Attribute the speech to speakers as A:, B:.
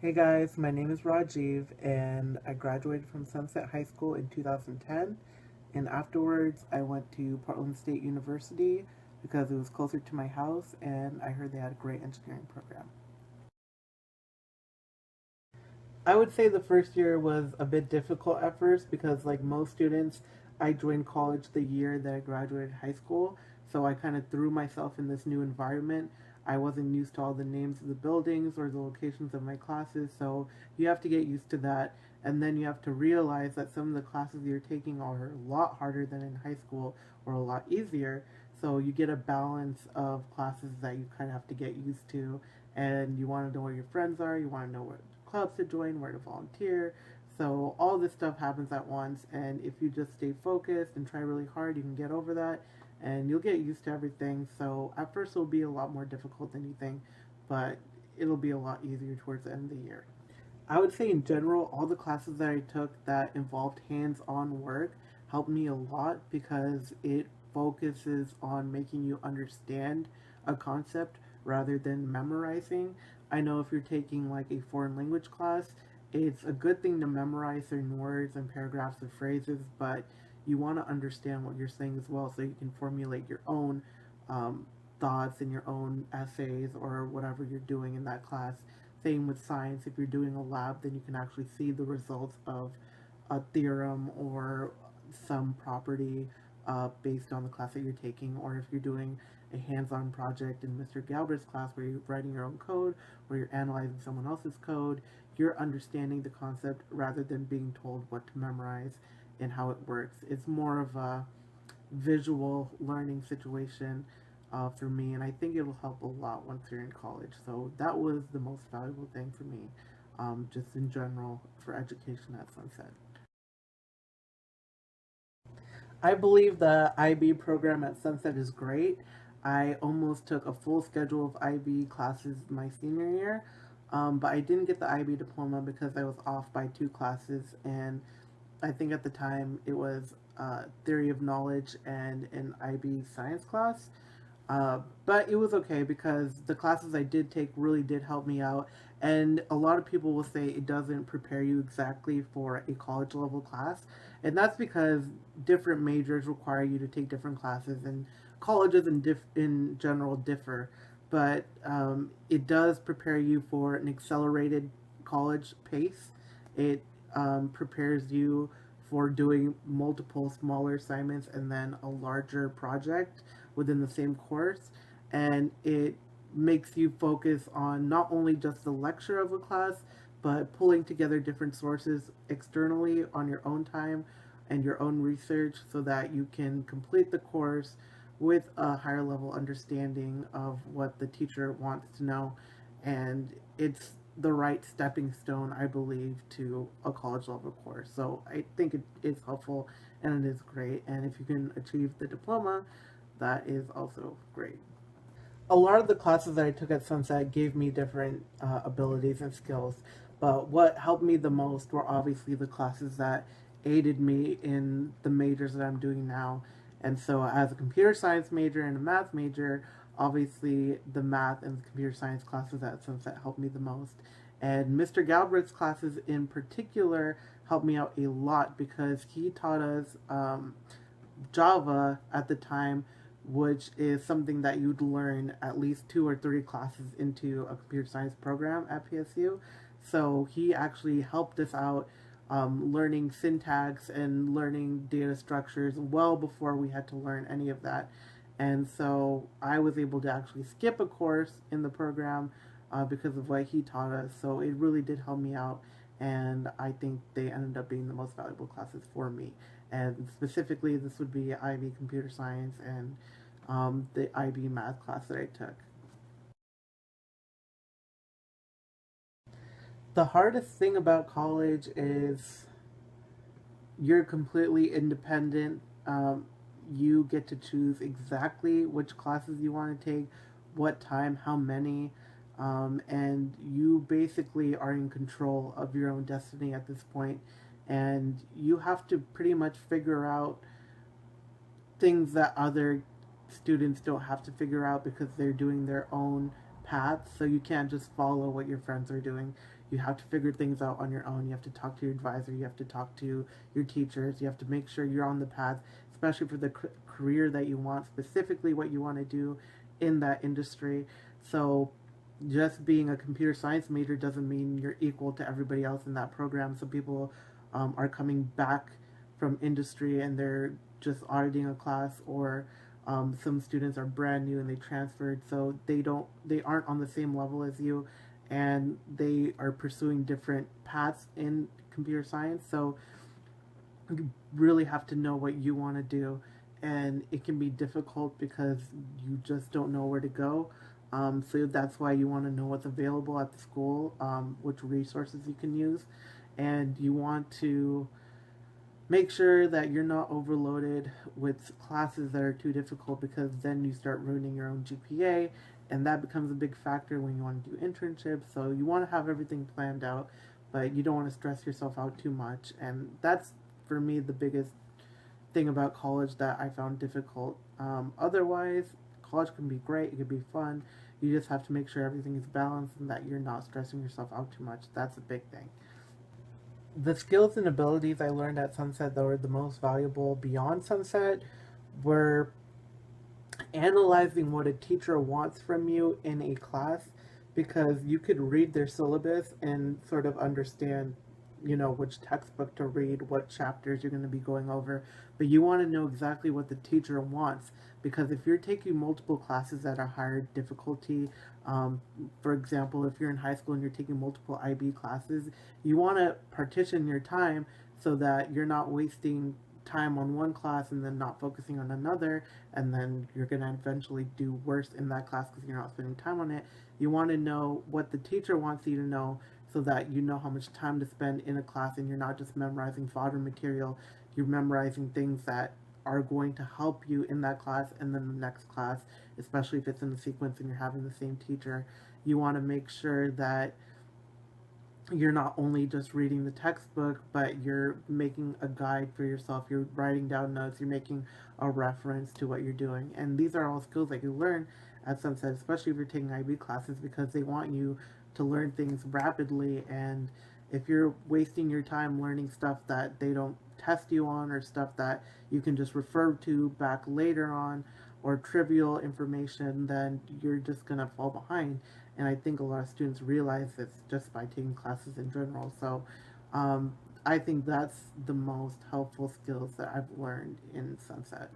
A: Hey guys, my name is Rajeev and I graduated from Sunset High School in 2010, and afterwards I went to Portland State University because it was closer to my house and I heard they had a great engineering program. I would say the first year was a bit difficult at first because, like most students, I joined college the year that I graduated high school. So I kind of threw myself in this new environment. I wasn't used to all the names of the buildings or the locations of my classes. So you have to get used to that. And then you have to realize that some of the classes you're taking are a lot harder than in high school or a lot easier. So you get a balance of classes that you kind of have to get used to, and you want to know where your friends are, you want to know what clubs to join, where to volunteer. So all this stuff happens at once, and if you just stay focused and try really hard, you can get over that, and you'll get used to everything. So at first it'll be a lot more difficult than you think, but it'll be a lot easier towards the end of the year. I would say in general, all the classes that I took that involved hands-on work helped me a lot because it focuses on making you understand a concept rather than memorizing. I know if you're taking like a foreign language class, it's a good thing to memorize certain words and paragraphs of phrases, but you want to understand what you're saying as well so you can formulate your own thoughts in your own essays or whatever you're doing in that class. Same with science. If you're doing a lab, then you can actually see the results of a theorem or some property based on the class that you're taking. Or if you're doing a hands-on project in Mr. Galbraith's class where you're writing your own code, where you're analyzing someone else's code, you're understanding the concept rather than being told what to memorize and how it works. It's more of a visual learning situation for me, and I think it'll help a lot once you're in college. So that was the most valuable thing for me, just in general for education at Sunset. I believe the IB program at Sunset is great. I almost took a full schedule of IB classes my senior year, but I didn't get the IB diploma because I was off by two classes, and I think at the time it was theory of knowledge and an IB science class. But it was okay because the classes I did take really did help me out. And a lot of people will say it doesn't prepare you exactly for a college level class. And that's because different majors require you to take different classes, and colleges in general differ. But it does prepare you for an accelerated college pace. It prepares you for doing multiple smaller assignments and then a larger project within the same course, and it makes you focus on not only just the lecture of a class but pulling together different sources externally on your own time and your own research so that you can complete the course with a higher level understanding of what the teacher wants to know. And it's the right stepping stone, I believe, to a college level course. So I think it is helpful and it is great. And if you can achieve the diploma, that is also great. A lot of the classes that I took at Sunset gave me different abilities and skills, but what helped me the most were obviously the classes that aided me in the majors that I'm doing now. And so, as a computer science major and a math major, obviously the math and the computer science classes at Sunset helped me the most. And Mr. Galbraith's classes in particular helped me out a lot because he taught us Java at the time, which is something that you'd learn at least two or three classes into a computer science program at PSU. So he actually helped us out learning syntax and learning data structures well before we had to learn any of that. And so I was able to actually skip a course in the program because of what he taught us. So it really did help me out, and I think they ended up being the most valuable classes for me. And specifically, this would be IB Computer Science and the IB Math class that I took. The hardest thing about college is you're completely independent. You get to choose exactly which classes you want to take, what time, how many, and you basically are in control of your own destiny at this point. And you have to pretty much figure out things that other students don't have to figure out because they're doing their own paths, so you can't just follow what your friends are doing. You have to figure things out on your own. You have to talk to your advisor. You have to talk to your teachers. You have to make sure you're on the path, especially for the career that you want, specifically what you want to do in that industry. So just being a computer science major doesn't mean you're equal to everybody else in that program. Some people are coming back from industry and they're just auditing a class, or some students are brand new and they transferred, so they aren't on the same level as you, and they are pursuing different paths in computer science. So you really have to know what you want to do, and it can be difficult because you just don't know where to go. So that's why you want to know what's available at the school, which resources you can use, and you want to make sure that you're not overloaded with classes that are too difficult, because then you start ruining your own GPA, and that becomes a big factor when you want to do internships. So you want to have everything planned out, but you don't want to stress yourself out too much. And that's, for me, the biggest thing about college that I found difficult. Otherwise, college can be great, it can be fun. You just have to make sure everything is balanced and that you're not stressing yourself out too much. That's a big thing. The skills and abilities I learned at Sunset that were the most valuable beyond Sunset were analyzing what a teacher wants from you in a class, because you could read their syllabus and sort of understand, which textbook to read, what chapters you're going to be going over, but you want to know exactly what the teacher wants, because if you're taking multiple classes that are higher difficulty, um, for example, if you're in high school and you're taking multiple IB classes, you want to partition your time so that you're not wasting time on one class and then not focusing on another, and then you're going to eventually do worse in that class because you're not spending time on it. You want to know what the teacher wants you to know, so that you know how much time to spend in a class, and you're not just memorizing fodder material. You're memorizing things that are going to help you in that class and then the next class, especially if it's in the sequence and you're having the same teacher. You want to make sure that you're not only just reading the textbook, but you're making a guide for yourself. You're writing down notes. You're making a reference to what you're doing. And these are all skills that you learn at Sunset, especially if you're taking IB classes, because they want you to learn things rapidly. And if you're wasting your time learning stuff that they don't test you on, or stuff that you can just refer to back later on, or trivial information, then you're just going to fall behind. And I think a lot of students realize this just by taking classes in general. So I think that's the most helpful skills that I've learned in Sunset.